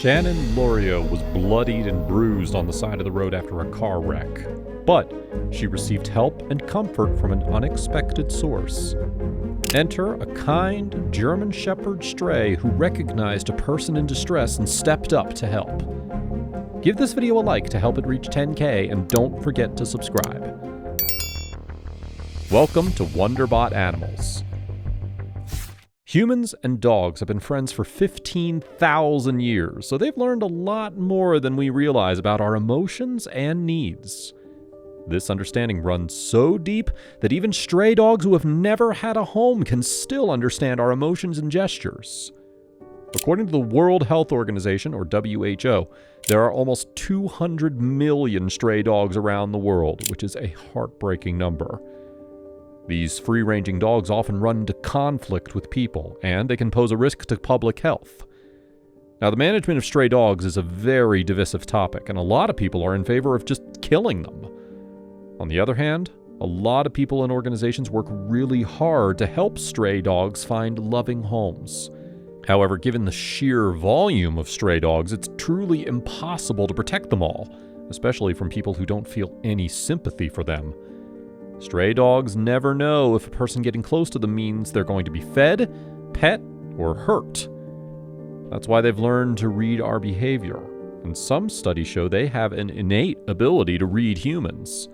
Shannon Lorio was bloodied and bruised on the side of the road after a car wreck. But she received help and comfort from an unexpected source. Enter a kind German Shepherd stray who recognized a person in distress and stepped up to help. Give this video a like to help it reach 10K, and don't forget to subscribe. Welcome to Wonderbot Animals. Humans and dogs have been friends for 15,000 years, so they've learned a lot more than we realize about our emotions and needs. This understanding runs so deep that even stray dogs who have never had a home can still understand our emotions and gestures. According to the World Health Organization, or WHO, there are almost 200 million stray dogs around the world, which is a heartbreaking number. These free-ranging dogs often run into conflict with people, and they can pose a risk to public health. Now, the management of stray dogs is a very divisive topic, and a lot of people are in favor of just killing them. On the other hand, a lot of people and organizations work really hard to help stray dogs find loving homes. However, given the sheer volume of stray dogs, it's truly impossible to protect them all, especially from people who don't feel any sympathy for them. Stray dogs never know if a person getting close to them means they're going to be fed, pet, or hurt. That's why they've learned to read our behavior, and some studies show they have an innate ability to read humans.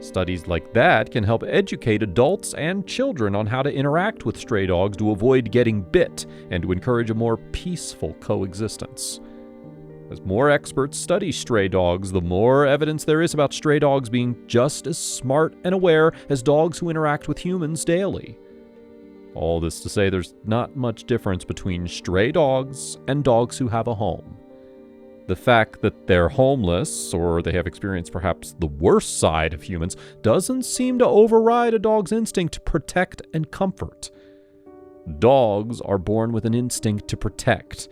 Studies like that can help educate adults and children on how to interact with stray dogs to avoid getting bit and to encourage a more peaceful coexistence. As more experts study stray dogs, the more evidence there is about stray dogs being just as smart and aware as dogs who interact with humans daily. All this to say there's not much difference between stray dogs and dogs who have a home. The fact that they're homeless, or they have experienced perhaps the worst side of humans, doesn't seem to override a dog's instinct to protect and comfort. Dogs are born with an instinct to protect,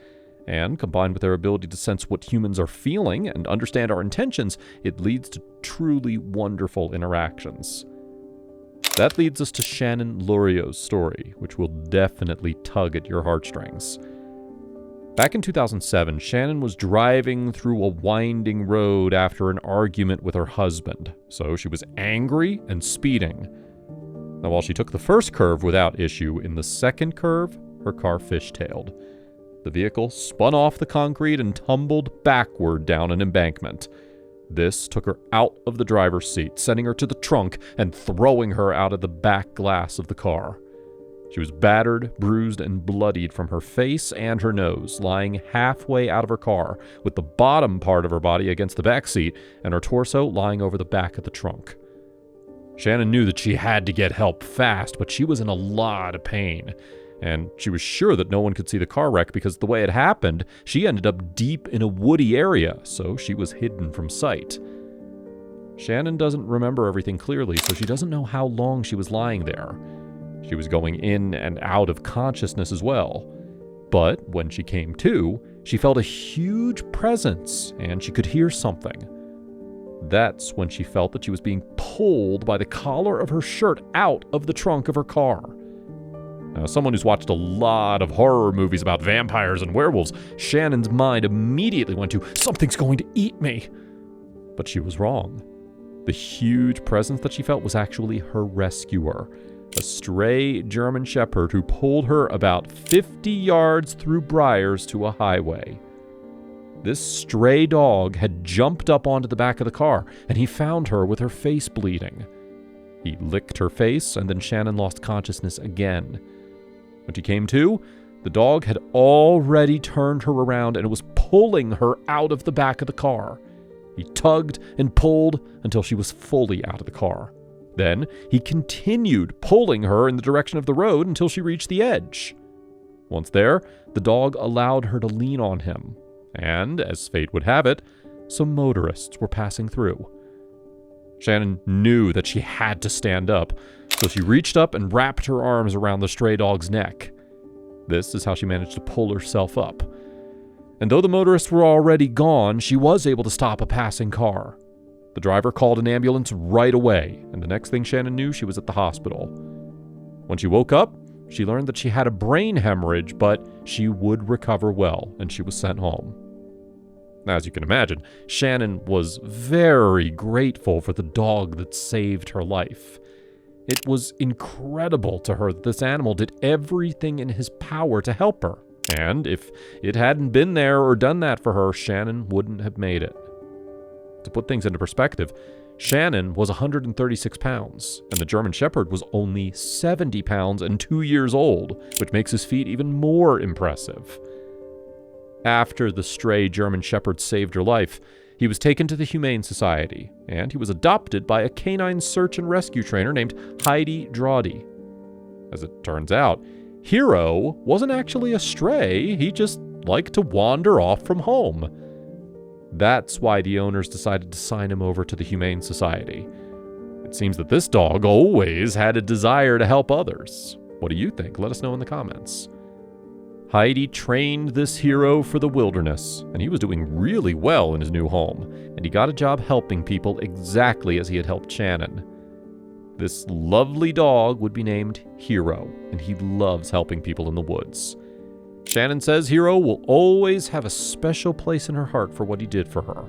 and combined with their ability to sense what humans are feeling and understand our intentions, it leads to truly wonderful interactions. That leads us to Shannon Lorio's story, which will definitely tug at your heartstrings. Back in 2007, Shannon was driving through a winding road after an argument with her husband, so she was angry and speeding. Now, while she took the first curve without issue, in the second curve, her car fishtailed. The vehicle spun off the concrete and tumbled backward down an embankment. This took her out of the driver's seat, sending her to the trunk and throwing her out of the back glass of the car. She was battered, bruised, and bloodied from her face and her nose, lying halfway out of her car, with the bottom part of her body against the back seat and her torso lying over the back of the trunk. Shannon knew that she had to get help fast, but she was in a lot of pain. And she was sure that no one could see the car wreck because the way it happened, she ended up deep in a woody area, so she was hidden from sight. Shannon doesn't remember everything clearly, so she doesn't know how long she was lying there. She was going in and out of consciousness as well. But when she came to, she felt a huge presence, and she could hear something. That's when she felt that she was being pulled by the collar of her shirt out of the trunk of her car. Now, as someone who's watched a lot of horror movies about vampires and werewolves, Shannon's mind immediately went to, something's going to eat me. But she was wrong. The huge presence that she felt was actually her rescuer, a stray German Shepherd who pulled her about 50 yards through briars to a highway. This stray dog had jumped up onto the back of the car, and he found her with her face bleeding. He licked her face, and then Shannon lost consciousness again. When she came to, the dog had already turned her around and was pulling her out of the back of the car. He tugged and pulled until she was fully out of the car. Then he continued pulling her in the direction of the road until she reached the edge. Once there, the dog allowed her to lean on him, and, as fate would have it, some motorists were passing through. Shannon knew that she had to stand up, so she reached up and wrapped her arms around the stray dog's neck. This is how she managed to pull herself up. And though the motorists were already gone, she was able to stop a passing car. The driver called an ambulance right away, and the next thing Shannon knew, she was at the hospital. When she woke up, she learned that she had a brain hemorrhage, but she would recover well, and she was sent home. As you can imagine, Shannon was very grateful for the dog that saved her life. It was incredible to her that this animal did everything in his power to help her. And if it hadn't been there or done that for her, Shannon wouldn't have made it. To put things into perspective, Shannon was 136 pounds, and the German Shepherd was only 70 pounds and 2 years old, which makes his feat even more impressive. After the stray German Shepherd saved her life, he was taken to the Humane Society, and he was adopted by a canine search and rescue trainer named Heidi Draudy. As it turns out, Hero wasn't actually a stray, he just liked to wander off from home. That's why the owners decided to sign him over to the Humane Society. It seems that this dog always had a desire to help others. What do you think? Let us know in the comments. Heidi trained this Hero for the wilderness, and he was doing really well in his new home, and he got a job helping people exactly as he had helped Shannon. This lovely dog would be named Hero, and he loves helping people in the woods. Shannon says Hero will always have a special place in her heart for what he did for her.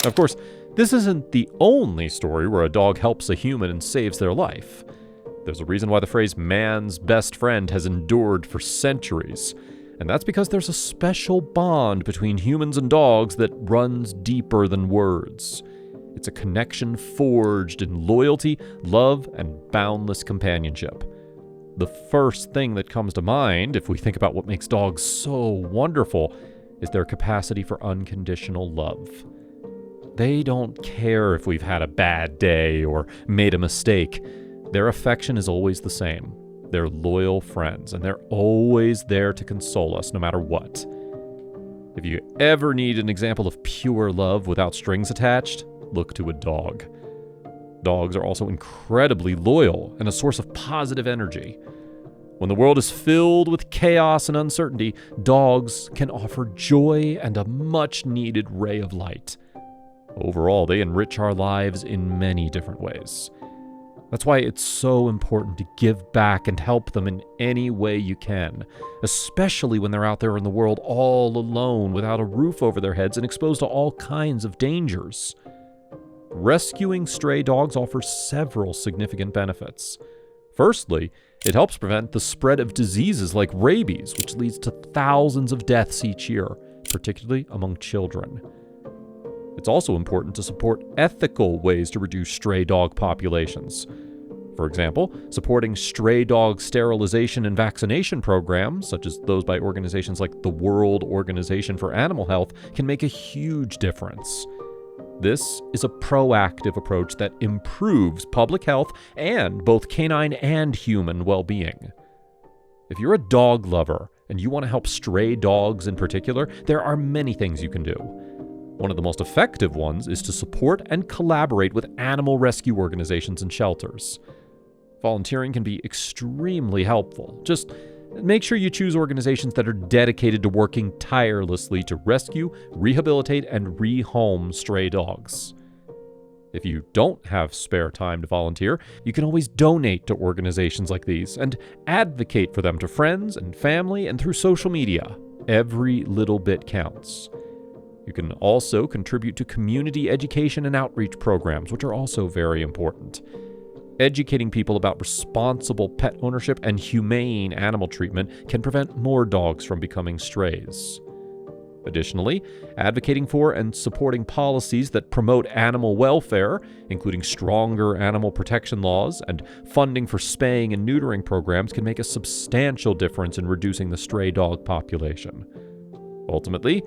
Of course, this isn't the only story where a dog helps a human and saves their life. There's a reason why the phrase man's best friend has endured for centuries, and that's because there's a special bond between humans and dogs that runs deeper than words. It's a connection forged in loyalty, love, and boundless companionship. The first thing that comes to mind, if we think about what makes dogs so wonderful, is their capacity for unconditional love. They don't care if we've had a bad day or made a mistake. Their affection is always the same. They're loyal friends, and they're always there to console us no matter what. If you ever need an example of pure love without strings attached, look to a dog. Dogs are also incredibly loyal and a source of positive energy. When the world is filled with chaos and uncertainty, dogs can offer joy and a much-needed ray of light. Overall, they enrich our lives in many different ways. That's why it's so important to give back and help them in any way you can, especially when they're out there in the world all alone, without a roof over their heads and exposed to all kinds of dangers. Rescuing stray dogs offers several significant benefits. Firstly, it helps prevent the spread of diseases like rabies, which leads to thousands of deaths each year, particularly among children. It's also important to support ethical ways to reduce stray dog populations. For example, supporting stray dog sterilization and vaccination programs, such as those by organizations like the World Organization for Animal Health, can make a huge difference. This is a proactive approach that improves public health and both canine and human well-being. If you're a dog lover and you want to help stray dogs in particular, there are many things you can do. One of the most effective ones is to support and collaborate with animal rescue organizations and shelters. Volunteering can be extremely helpful. Just make sure you choose organizations that are dedicated to working tirelessly to rescue, rehabilitate, and rehome stray dogs. If you don't have spare time to volunteer, you can always donate to organizations like these and advocate for them to friends and family and through social media. Every little bit counts. You can also contribute to community education and outreach programs, which are also very important. Educating people about responsible pet ownership and humane animal treatment can prevent more dogs from becoming strays. Additionally, advocating for and supporting policies that promote animal welfare, including stronger animal protection laws and funding for spaying and neutering programs, can make a substantial difference in reducing the stray dog population. Ultimately,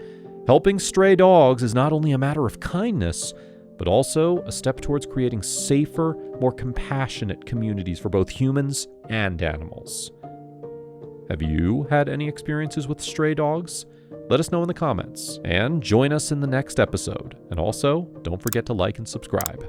helping stray dogs is not only a matter of kindness, but also a step towards creating safer, more compassionate communities for both humans and animals. Have you had any experiences with stray dogs? Let us know in the comments, and join us in the next episode. And also, don't forget to like and subscribe.